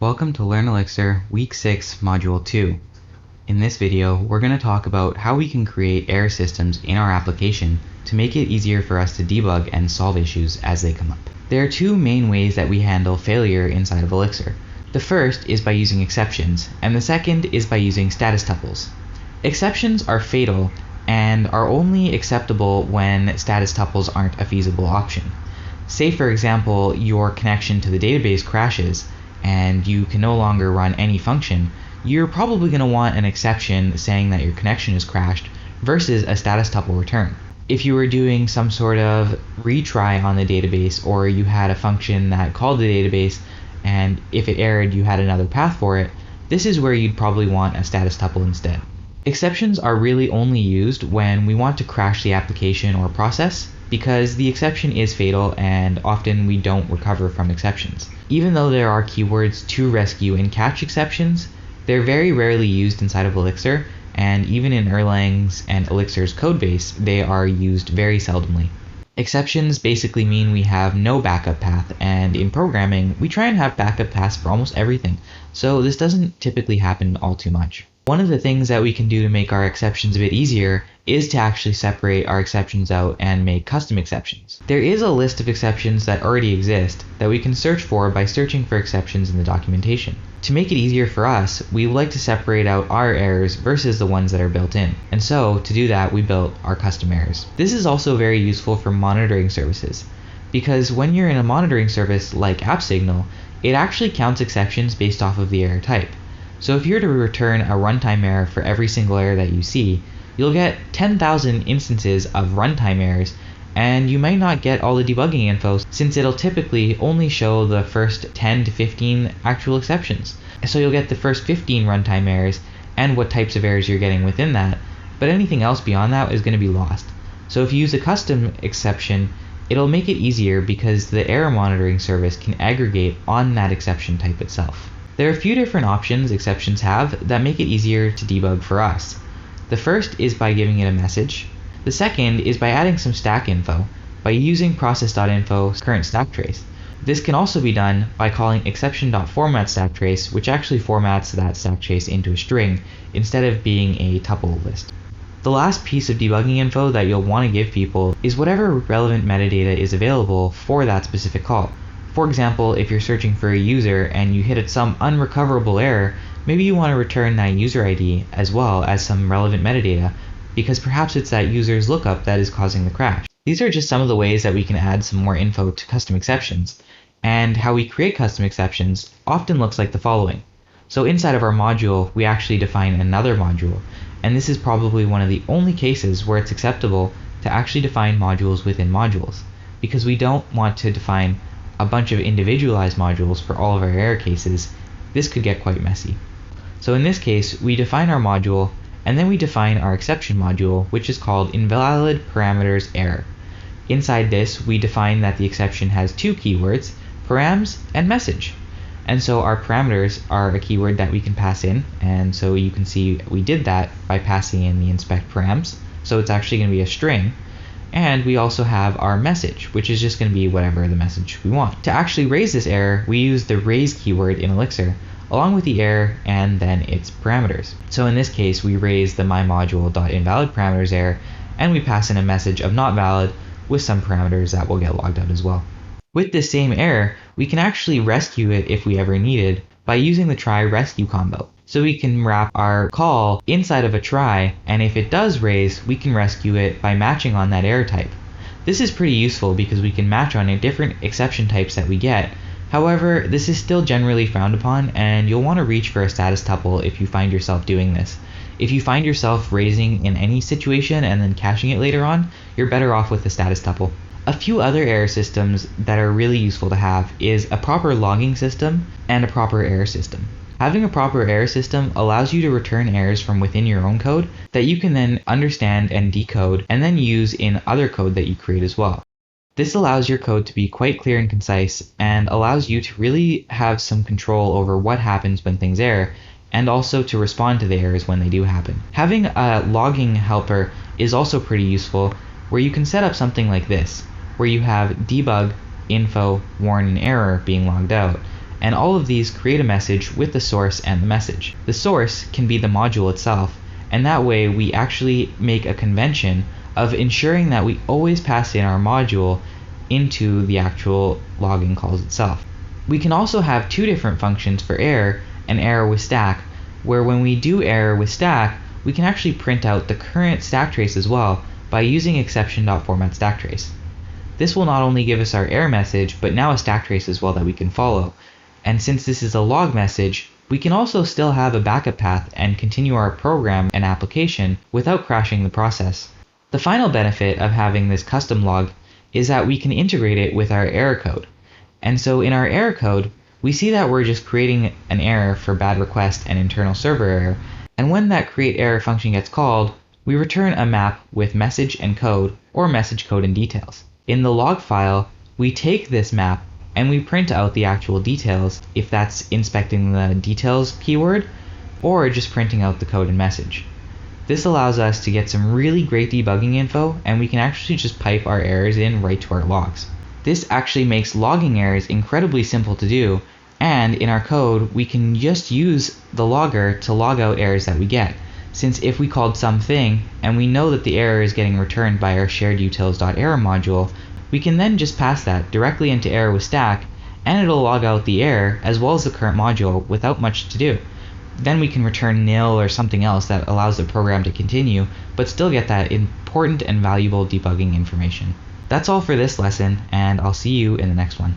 Welcome to Learn Elixir Week 6 Module 2. In this video, we're going to talk about how we can create error systems in our application to make it easier for us to debug and solve issues as they come up. There are two main ways that we handle failure inside of Elixir. The first is by using exceptions, and the second is by using status tuples. Exceptions are fatal and are only acceptable when status tuples aren't a feasible option. Say for example, your connection to the database crashes and you can no longer run any function, you're probably going to want an exception saying that your connection has crashed versus a status tuple return. If you were doing some sort of retry on the database, or you had a function that called the database and if it errored you had another path for it, this is where you'd probably want a status tuple instead. Exceptions are really only used when we want to crash the application or process, because the exception is fatal and often we don't recover from exceptions. Even though there are keywords to rescue and catch exceptions, they're very rarely used inside of Elixir, and even in Erlang's and Elixir's codebase, they are used very seldomly. Exceptions basically mean we have no backup path, and in programming, we try and have backup paths for almost everything, so this doesn't typically happen all too much. One of the things that we can do to make our exceptions a bit easier is to actually separate our exceptions out and make custom exceptions. There is a list of exceptions that already exist that we can search for by searching for exceptions in the documentation. To make it easier for us, we like to separate out our errors versus the ones that are built in. And so, to do that, we built our custom errors. This is also very useful for monitoring services, because when you're in a monitoring service like AppSignal, it actually counts exceptions based off of the error type. So if you're to return a runtime error for every single error that you see, you'll get 10,000 instances of runtime errors, and you might not get all the debugging info since it'll typically only show the first 10 to 15 actual exceptions. So you'll get the first 15 runtime errors and what types of errors you're getting within that, but anything else beyond that is going to be lost. So if you use a custom exception, it'll make it easier because the error monitoring service can aggregate on that exception type itself. There are a few different options exceptions have that make it easier to debug for us. The first is by giving it a message. The second is by adding some stack info by using process.info's current stack trace. This can also be done by calling exception.format stack trace, which actually formats that stack trace into a string instead of being a tuple list. The last piece of debugging info that you'll want to give people is whatever relevant metadata is available for that specific call. For example, if you're searching for a user and you hit some unrecoverable error, maybe you want to return that user ID as well as some relevant metadata, because perhaps it's that user's lookup that is causing the crash. These are just some of the ways that we can add some more info to custom exceptions, and how we create custom exceptions often looks like the following. So inside of our module, we actually define another module, and this is probably one of the only cases where it's acceptable to actually define modules within modules, because we don't want to define a bunch of individualized modules for all of our error cases. This could get quite messy. So in this case, we define our module, and then we define our exception module, which is called invalid parameters error. Inside this, we define that the exception has two keywords, params and message. And so our parameters are a keyword that we can pass in, and so you can see we did that by passing in the inspect params, so it's actually going to be a string. And we also have our message, which is just going to be whatever the message we want. To actually raise this error, we use the raise keyword in Elixir, along with the error and then its parameters. So in this case, we raise the myModule.invalidParameters error, and we pass in a message of not valid with some parameters that will get logged out as well. With this same error, we can actually rescue it if we ever needed by using the try rescue combo. So we can wrap our call inside of a try, and if it does raise, we can rescue it by matching on that error type. This is pretty useful because we can match on different exception types that we get. However, this is still generally frowned upon, and you'll want to reach for a status tuple if you find yourself doing this. If you find yourself raising in any situation and then caching it later on, you're better off with a status tuple. A few other error systems that are really useful to have is a proper logging system and a proper error system. Having a proper error system allows you to return errors from within your own code that you can then understand and decode and then use in other code that you create as well. This allows your code to be quite clear and concise and allows you to really have some control over what happens when things error, and also to respond to the errors when they do happen. Having a logging helper is also pretty useful, where you can set up something like this, where you have debug, info, warn, and error being logged out, and all of these create a message with the source and the message. The source can be the module itself, and that way we actually make a convention of ensuring that we always pass in our module into the actual logging calls itself. We can also have two different functions for error and error with stack, where when we do error with stack, we can actually print out the current stack trace as well by using exception.formatStackTrace. This will not only give us our error message, but now a stack trace as well that we can follow. And since this is a log message, we can also still have a backup path and continue our program and application without crashing the process. The final benefit of having this custom log is that we can integrate it with our error code. And so in our error code, we see that we're just creating an error for bad request and internal server error, and when that create error function gets called, we return a map with message and code, or message code and details. In the log file, we take this map and we print out the actual details, if that's inspecting the details keyword, or just printing out the code and message. This allows us to get some really great debugging info, and we can actually just pipe our errors in right to our logs. This actually makes logging errors incredibly simple to do, and in our code we can just use the logger to log out errors that we get, since if we called something and we know that the error is getting returned by our sharedutils.error module, we can then just pass that directly into error with stack, and it'll log out the error as well as the current module without much to do. Then we can return nil or something else that allows the program to continue, but still get that important and valuable debugging information. That's all for this lesson, and I'll see you in the next one.